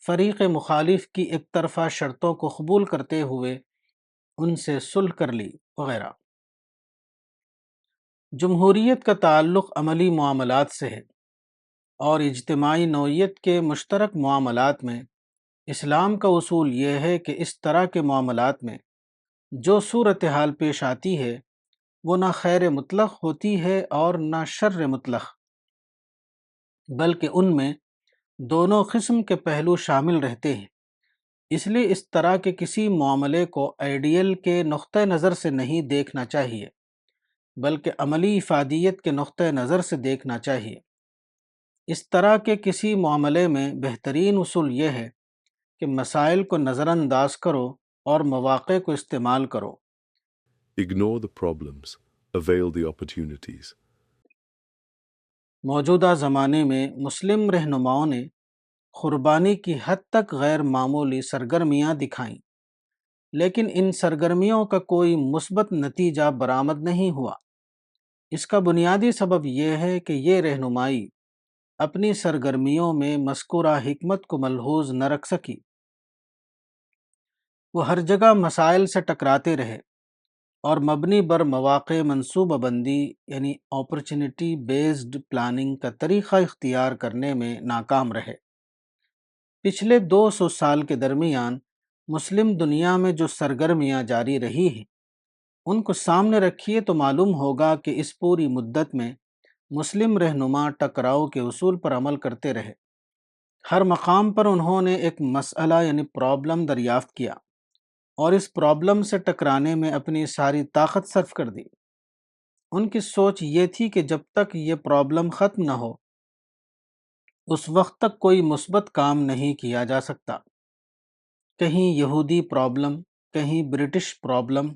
فریق مخالف کی ایک طرفہ شرطوں کو قبول کرتے ہوئے ان سے صلح کر لی وغیرہ۔ جمہوریت کا تعلق عملی معاملات سے ہے اور اجتماعی نوعیت کے مشترک معاملات میں اسلام کا اصول یہ ہے کہ اس طرح کے معاملات میں جو صورتحال پیش آتی ہے وہ نہ خیر مطلق ہوتی ہے اور نہ شر مطلق، بلکہ ان میں دونوں قسم کے پہلو شامل رہتے ہیں۔ اس لیے اس طرح کے کسی معاملے کو آئیڈیل کے نقطہ نظر سے نہیں دیکھنا چاہیے، بلکہ عملی افادیت کے نقطہ نظر سے دیکھنا چاہیے۔ اس طرح کے کسی معاملے میں بہترین اصول یہ ہے کہ مسائل کو نظر انداز کرو اور مواقع کو استعمال کرو۔ Ignore the problems, avail the opportunities. موجودہ زمانے میں مسلم رہنماؤں نے قربانی کی حد تک غیر معمولی سرگرمیاں دکھائیں، لیکن ان سرگرمیوں کا کوئی مثبت نتیجہ برآمد نہیں ہوا۔ اس کا بنیادی سبب یہ ہے کہ یہ رہنمائی اپنی سرگرمیوں میں مذکورہ حکمت کو ملحوظ نہ رکھ سکی۔ وہ ہر جگہ مسائل سے ٹکراتے رہے اور مبنی بر مواقع منصوبہ بندی یعنی اپرچونٹی بیسڈ پلاننگ کا طریقہ اختیار کرنے میں ناکام رہے۔ پچھلے 200 سال کے درمیان مسلم دنیا میں جو سرگرمیاں جاری رہی ہیں ان کو سامنے رکھیے تو معلوم ہوگا کہ اس پوری مدت میں مسلم رہنما ٹکراؤ کے اصول پر عمل کرتے رہے۔ ہر مقام پر انہوں نے ایک مسئلہ یعنی پرابلم دریافت کیا اور اس پرابلم سے ٹکرانے میں اپنی ساری طاقت صرف کر دی۔ ان کی سوچ یہ تھی کہ جب تک یہ پرابلم ختم نہ ہو اس وقت تک کوئی مثبت کام نہیں کیا جا سکتا۔ کہیں یہودی پرابلم، کہیں برٹش پرابلم،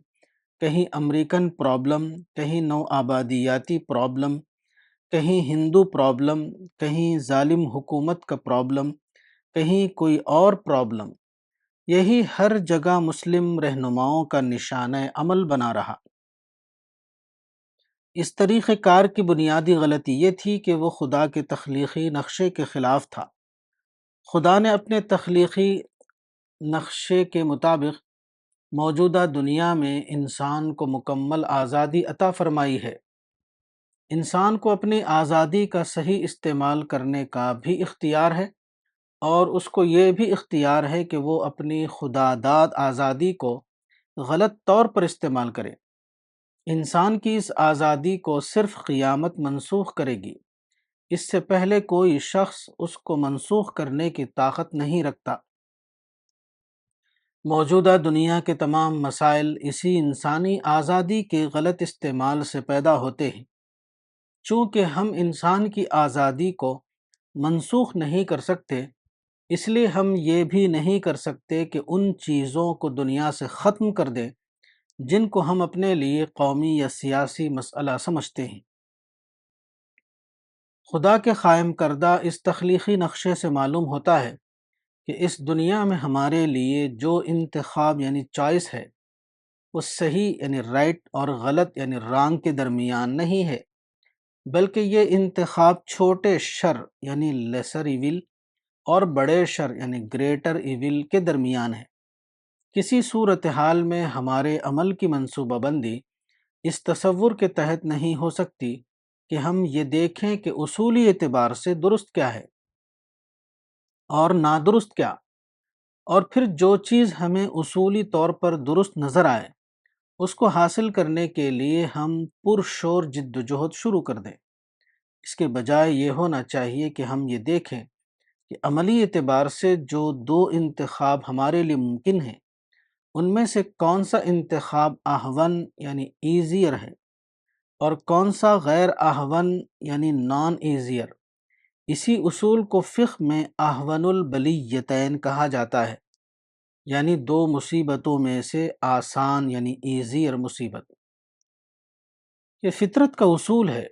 کہیں امریکن پرابلم، کہیں نو آبادیاتی پرابلم، کہیں ہندو پرابلم، کہیں ظالم حکومت کا پرابلم، کہیں کوئی اور پرابلم۔ یہی ہر جگہ مسلم رہنماؤں کا نشانہ عمل بنا رہا۔ اس طریقہ کار کی بنیادی غلطی یہ تھی کہ وہ خدا کے تخلیقی نقشے کے خلاف تھا۔ خدا نے اپنے تخلیقی نقشے کے مطابق موجودہ دنیا میں انسان کو مکمل آزادی عطا فرمائی ہے۔ انسان کو اپنی آزادی کا صحیح استعمال کرنے کا بھی اختیار ہے، اور اس کو یہ بھی اختیار ہے کہ وہ اپنی خداداد آزادی کو غلط طور پر استعمال کرے۔ انسان کی اس آزادی کو صرف قیامت منسوخ کرے گی، اس سے پہلے کوئی شخص اس کو منسوخ کرنے کی طاقت نہیں رکھتا۔ موجودہ دنیا کے تمام مسائل اسی انسانی آزادی کے غلط استعمال سے پیدا ہوتے ہیں۔ چونکہ ہم انسان کی آزادی کو منسوخ نہیں کر سکتے، اس لیے ہم یہ بھی نہیں کر سکتے کہ ان چیزوں کو دنیا سے ختم کر دیں جن کو ہم اپنے لیے قومی یا سیاسی مسئلہ سمجھتے ہیں۔ خدا کے قائم کردہ اس تخلیقی نقشے سے معلوم ہوتا ہے کہ اس دنیا میں ہمارے لیے جو انتخاب یعنی چوائس ہے، وہ صحیح یعنی رائٹ اور غلط یعنی رانگ کے درمیان نہیں ہے، بلکہ یہ انتخاب چھوٹے شر یعنی لیسر ایول اور بڑے شر یعنی گریٹر ایول کے درمیان ہے۔ کسی صورتحال میں ہمارے عمل کی منصوبہ بندی اس تصور کے تحت نہیں ہو سکتی کہ ہم یہ دیکھیں کہ اصولی اعتبار سے درست کیا ہے اور نادرست کیا، اور پھر جو چیز ہمیں اصولی طور پر درست نظر آئے اس کو حاصل کرنے کے لیے ہم پرشور جد و جہد شروع کر دیں۔ اس کے بجائے یہ ہونا چاہیے کہ ہم یہ دیکھیں کہ عملی اعتبار سے جو دو انتخاب ہمارے لیے ممکن ہیں، ان میں سے کون سا انتخاب اہون یعنی ایزیئر ہے اور کون سا غیر اہون یعنی نان ایزیئر۔ اسی اصول کو فقہ میں اہون البلیتین کہا جاتا ہے، یعنی دو مصیبتوں میں سے آسان یعنی ایزیئر مصیبت۔ یہ فطرت کا اصول ہے۔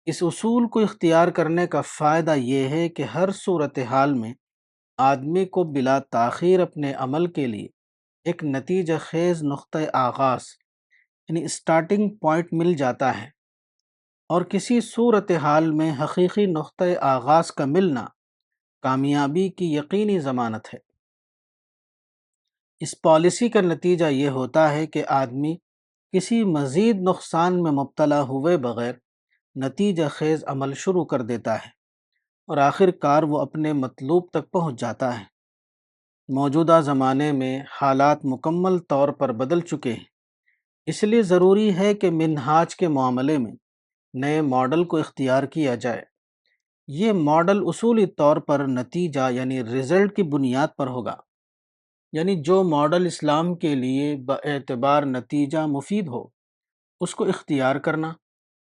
اس اصول کو اختیار کرنے کا فائدہ یہ ہے کہ ہر صورتحال میں آدمی کو بلا تاخیر اپنے عمل کے لیے ایک نتیجہ خیز نقطہ آغاز یعنی اسٹارٹنگ پوائنٹ مل جاتا ہے، اور کسی صورتحال میں حقیقی نقطہ آغاز کا ملنا کامیابی کی یقینی ضمانت ہے۔ اس پالیسی کا نتیجہ یہ ہوتا ہے کہ آدمی کسی مزید نقصان میں مبتلا ہوئے بغیر نتیجہ خیز عمل شروع کر دیتا ہے، اور آخر کار وہ اپنے مطلوب تک پہنچ جاتا ہے۔ موجودہ زمانے میں حالات مکمل طور پر بدل چکے ہیں، اس لیے ضروری ہے کہ منہاج کے معاملے میں نئے ماڈل کو اختیار کیا جائے۔ یہ ماڈل اصولی طور پر نتیجہ یعنی رزلٹ کی بنیاد پر ہوگا، یعنی جو ماڈل اسلام کے لیے باعتبار نتیجہ مفید ہو اس کو اختیار کرنا،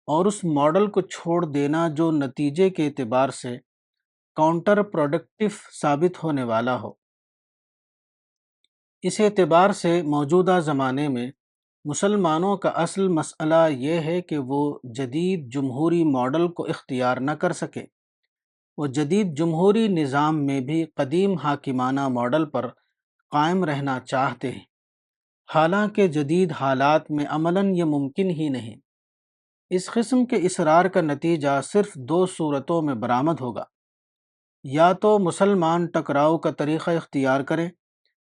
اور اس ماڈل کو چھوڑ دینا جو نتیجے کے اعتبار سے کاؤنٹر پروڈکٹیو ثابت ہونے والا ہو۔ اس اعتبار سے موجودہ زمانے میں مسلمانوں کا اصل مسئلہ یہ ہے کہ وہ جدید جمہوری ماڈل کو اختیار نہ کر سکے۔ وہ جدید جمہوری نظام میں بھی قدیم حاکمانہ ماڈل پر قائم رہنا چاہتے ہیں، حالانکہ جدید حالات میں عملاً یہ ممکن ہی نہیں۔ اس قسم کے اصرار کا نتیجہ صرف دو صورتوں میں برآمد ہوگا: یا تو مسلمان ٹکراؤ کا طریقہ اختیار کریں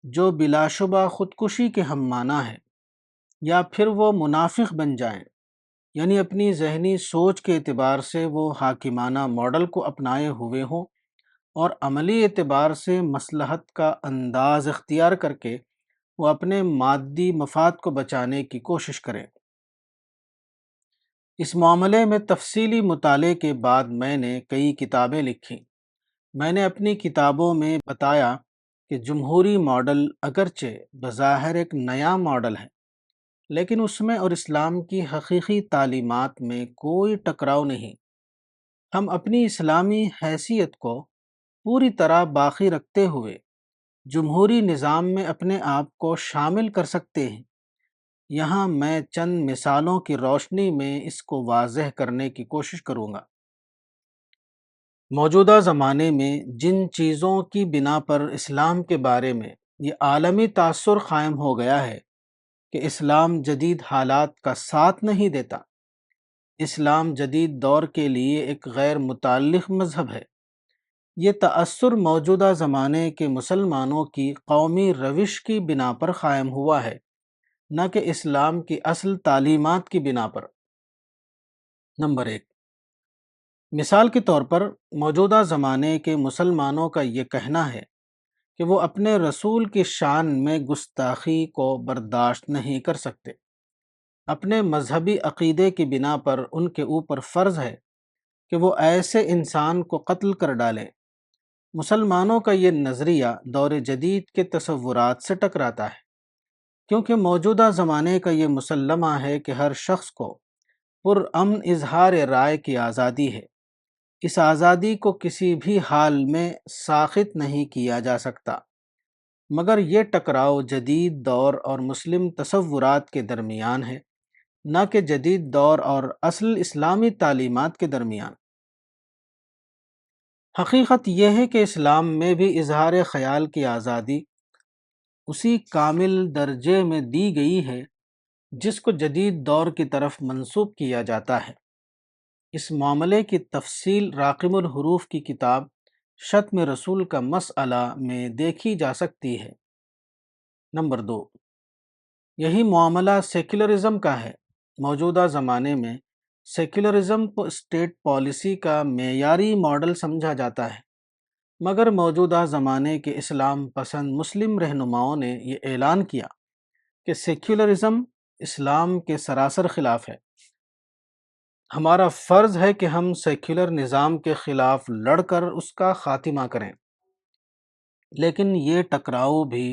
جو بلا شبہ خودکشی کے ہم معنی ہے، یا پھر وہ منافق بن جائیں، یعنی اپنی ذہنی سوچ کے اعتبار سے وہ حاکمانہ ماڈل کو اپنائے ہوئے ہوں اور عملی اعتبار سے مصلحت کا انداز اختیار کر کے وہ اپنے مادی مفاد کو بچانے کی کوشش کریں۔ اس معاملے میں تفصیلی مطالعے کے بعد میں نے کئی کتابیں لکھیں۔ میں نے اپنی کتابوں میں بتایا کہ جمہوری ماڈل اگرچہ بظاہر ایک نیا ماڈل ہے، لیکن اس میں اور اسلام کی حقیقی تعلیمات میں کوئی ٹکراؤ نہیں۔ ہم اپنی اسلامی حیثیت کو پوری طرح باقی رکھتے ہوئے جمہوری نظام میں اپنے آپ کو شامل کر سکتے ہیں۔ یہاں میں چند مثالوں کی روشنی میں اس کو واضح کرنے کی کوشش کروں گا۔ موجودہ زمانے میں جن چیزوں کی بنا پر اسلام کے بارے میں یہ عالمی تاثر قائم ہو گیا ہے کہ اسلام جدید حالات کا ساتھ نہیں دیتا۔ اسلام جدید دور کے لیے ایک غیر متعلق مذہب ہے۔ یہ تأثر موجودہ زمانے کے مسلمانوں کی قومی روش کی بنا پر قائم ہوا ہے، نہ کہ اسلام کی اصل تعلیمات کی بنا پر۔ نمبر 1، مثال کے طور پر موجودہ زمانے کے مسلمانوں کا یہ کہنا ہے کہ وہ اپنے رسول کی شان میں گستاخی کو برداشت نہیں کر سکتے۔ اپنے مذہبی عقیدے کی بنا پر ان کے اوپر فرض ہے کہ وہ ایسے انسان کو قتل کر ڈالیں۔ مسلمانوں کا یہ نظریہ دور جدید کے تصورات سے ٹکراتا ہے، کیونکہ موجودہ زمانے کا یہ مسلمہ ہے کہ ہر شخص کو پرامن اظہار رائے کی آزادی ہے۔ اس آزادی کو کسی بھی حال میں ساخط نہیں کیا جا سکتا، مگر یہ ٹکراؤ جدید دور اور مسلم تصورات کے درمیان ہے، نہ کہ جدید دور اور اصل اسلامی تعلیمات کے درمیان۔ حقیقت یہ ہے کہ اسلام میں بھی اظہار خیال کی آزادی اسی کامل درجے میں دی گئی ہے جس کو جدید دور کی طرف منسوب کیا جاتا ہے۔ اس معاملے کی تفصیل راقم الحروف کی کتاب شتم رسول کا مسئلہ میں دیکھی جا سکتی ہے۔ نمبر 2، یہی معاملہ سیکولرزم کا ہے۔ موجودہ زمانے میں سیکولرزم کو اسٹیٹ پالیسی کا معیاری ماڈل سمجھا جاتا ہے، مگر موجودہ زمانے کے اسلام پسند مسلم رہنماؤں نے یہ اعلان کیا کہ سیکولرزم اسلام کے سراسر خلاف ہے۔ ہمارا فرض ہے کہ ہم سیکولر نظام کے خلاف لڑ کر اس کا خاتمہ کریں، لیکن یہ ٹکراؤ بھی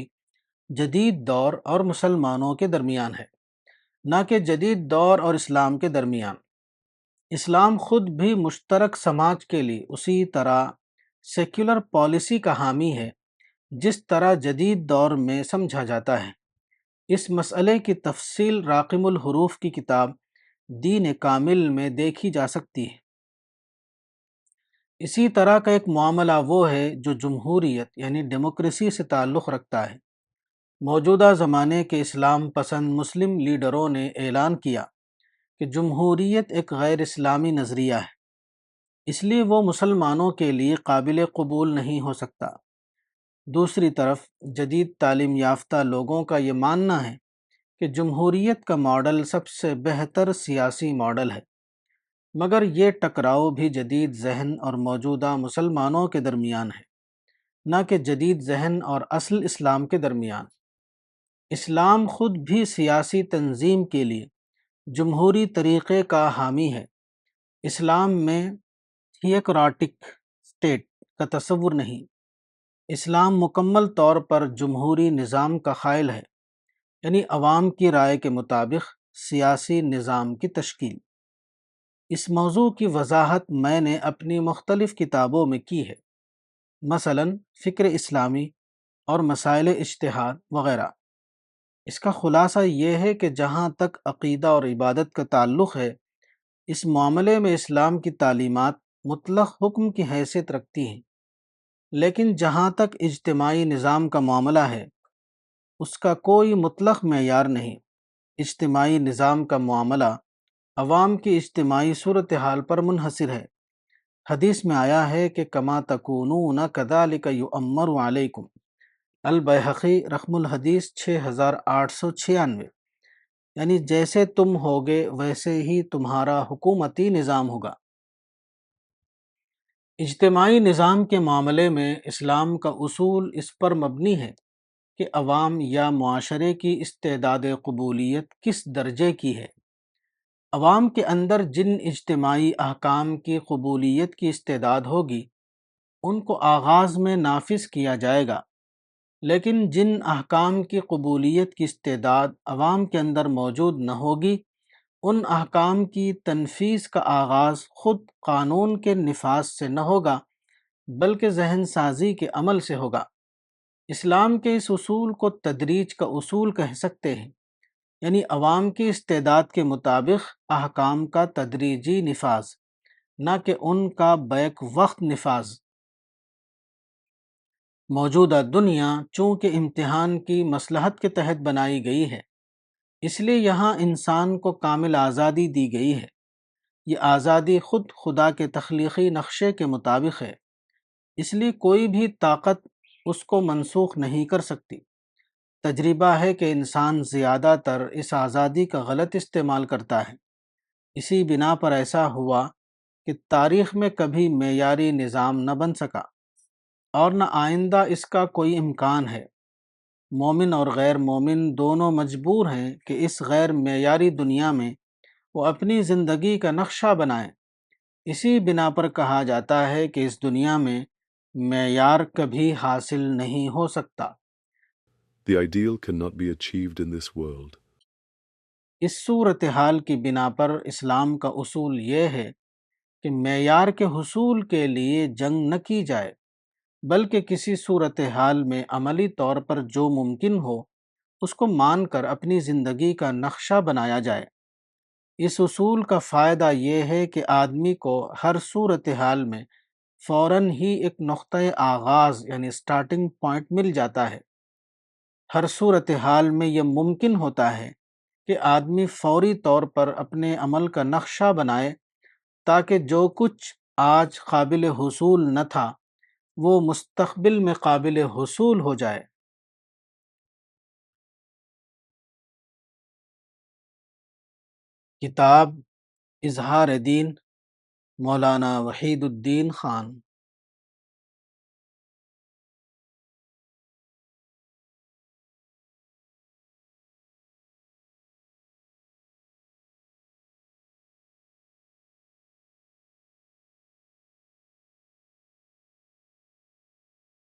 جدید دور اور مسلمانوں کے درمیان ہے، نہ کہ جدید دور اور اسلام کے درمیان۔ اسلام خود بھی مشترک سماج کے لیے اسی طرح سیکولر پالیسی کا حامی ہے جس طرح جدید دور میں سمجھا جاتا ہے۔ اس مسئلے کی تفصیل راقم الحروف کی کتاب دین کامل میں دیکھی جا سکتی ہے۔ اسی طرح کا ایک معاملہ وہ ہے جو جمہوریت یعنی ڈیموکریسی سے تعلق رکھتا ہے۔ موجودہ زمانے کے اسلام پسند مسلم لیڈروں نے اعلان کیا کہ جمہوریت ایک غیر اسلامی نظریہ ہے، اس لیے وہ مسلمانوں کے لیے قابل قبول نہیں ہو سکتا۔ دوسری طرف جدید تعلیم یافتہ لوگوں کا یہ ماننا ہے کہ جمہوریت کا ماڈل سب سے بہتر سیاسی ماڈل ہے، مگر یہ ٹکراؤ بھی جدید ذہن اور موجودہ مسلمانوں کے درمیان ہے، نہ کہ جدید ذہن اور اصل اسلام کے درمیان۔ اسلام خود بھی سیاسی تنظیم کے لیے جمہوری طریقے کا حامی ہے۔ اسلام میں تھیوکراٹک اسٹیٹ کا تصور نہیں۔ اسلام مکمل طور پر جمہوری نظام کا قائل ہے، یعنی عوام کی رائے کے مطابق سیاسی نظام کی تشکیل۔ اس موضوع کی وضاحت میں نے اپنی مختلف کتابوں میں کی ہے، مثلا فکر اسلامی اور مسائل اجتہاد وغیرہ۔ اس کا خلاصہ یہ ہے کہ جہاں تک عقیدہ اور عبادت کا تعلق ہے، اس معاملے میں اسلام کی تعلیمات مطلق حکم کی حیثیت رکھتی ہیں، لیکن جہاں تک اجتماعی نظام کا معاملہ ہے، اس کا کوئی مطلق معیار نہیں۔ اجتماعی نظام کا معاملہ عوام کی اجتماعی صورتحال پر منحصر ہے۔ حدیث میں آیا ہے کہ کما تکونون کذالک یؤمر علیکم، البیہقی رقم الحدیث 6896، یعنی جیسے تم ہوگے ویسے ہی تمہارا حکومتی نظام ہوگا۔ اجتماعی نظام کے معاملے میں اسلام کا اصول اس پر مبنی ہے کہ عوام یا معاشرے کی استعداد قبولیت کس درجے کی ہے۔ عوام کے اندر جن اجتماعی احکام کی قبولیت کی استعداد ہوگی، ان کو آغاز میں نافذ کیا جائے گا، لیکن جن احکام کی قبولیت کی استعداد عوام کے اندر موجود نہ ہوگی، ان احکام کی تنفیذ کا آغاز خود قانون کے نفاذ سے نہ ہوگا، بلکہ ذہن سازی کے عمل سے ہوگا۔ اسلام کے اس اصول کو تدریج کا اصول کہہ سکتے ہیں، یعنی عوام کی استعداد کے مطابق احکام کا تدریجی نفاذ، نہ کہ ان کا بیک وقت نفاذ۔ موجودہ دنیا چونکہ امتحان کی مصلحت کے تحت بنائی گئی ہے، اس لیے یہاں انسان کو کامل آزادی دی گئی ہے۔ یہ آزادی خود خدا کے تخلیقی نقشے کے مطابق ہے، اس لیے کوئی بھی طاقت اس کو منسوخ نہیں کر سکتی۔ تجربہ ہے کہ انسان زیادہ تر اس آزادی کا غلط استعمال کرتا ہے۔ اسی بنا پر ایسا ہوا کہ تاریخ میں کبھی معیاری نظام نہ بن سکا، اور نہ آئندہ اس کا کوئی امکان ہے۔ مومن اور غیر مومن دونوں مجبور ہیں کہ اس غیر معیاری دنیا میں وہ اپنی زندگی کا نقشہ بنائیں۔ اسی بنا پر کہا جاتا ہے کہ اس دنیا میں معیار کبھی حاصل نہیں ہو سکتا۔ The ideal cannot be achieved in this world. اس صورتحال کی بنا پر اسلام کا اصول یہ ہے کہ معیار کے حصول کے لیے جنگ نہ کی جائے، بلکہ کسی صورتحال میں عملی طور پر جو ممکن ہو اس کو مان کر اپنی زندگی کا نقشہ بنایا جائے۔ اس اصول کا فائدہ یہ ہے کہ آدمی کو ہر صورتحال میں فوراً ہی ایک نقطۂ آغاز یعنی سٹارٹنگ پوائنٹ مل جاتا ہے۔ ہر صورتحال میں یہ ممکن ہوتا ہے کہ آدمی فوری طور پر اپنے عمل کا نقشہ بنائے، تاکہ جو کچھ آج قابل حصول نہ تھا وہ مستقبل میں قابل حصول ہو جائے۔ کتاب اظہار دین، مولانا وحید الدین خان۔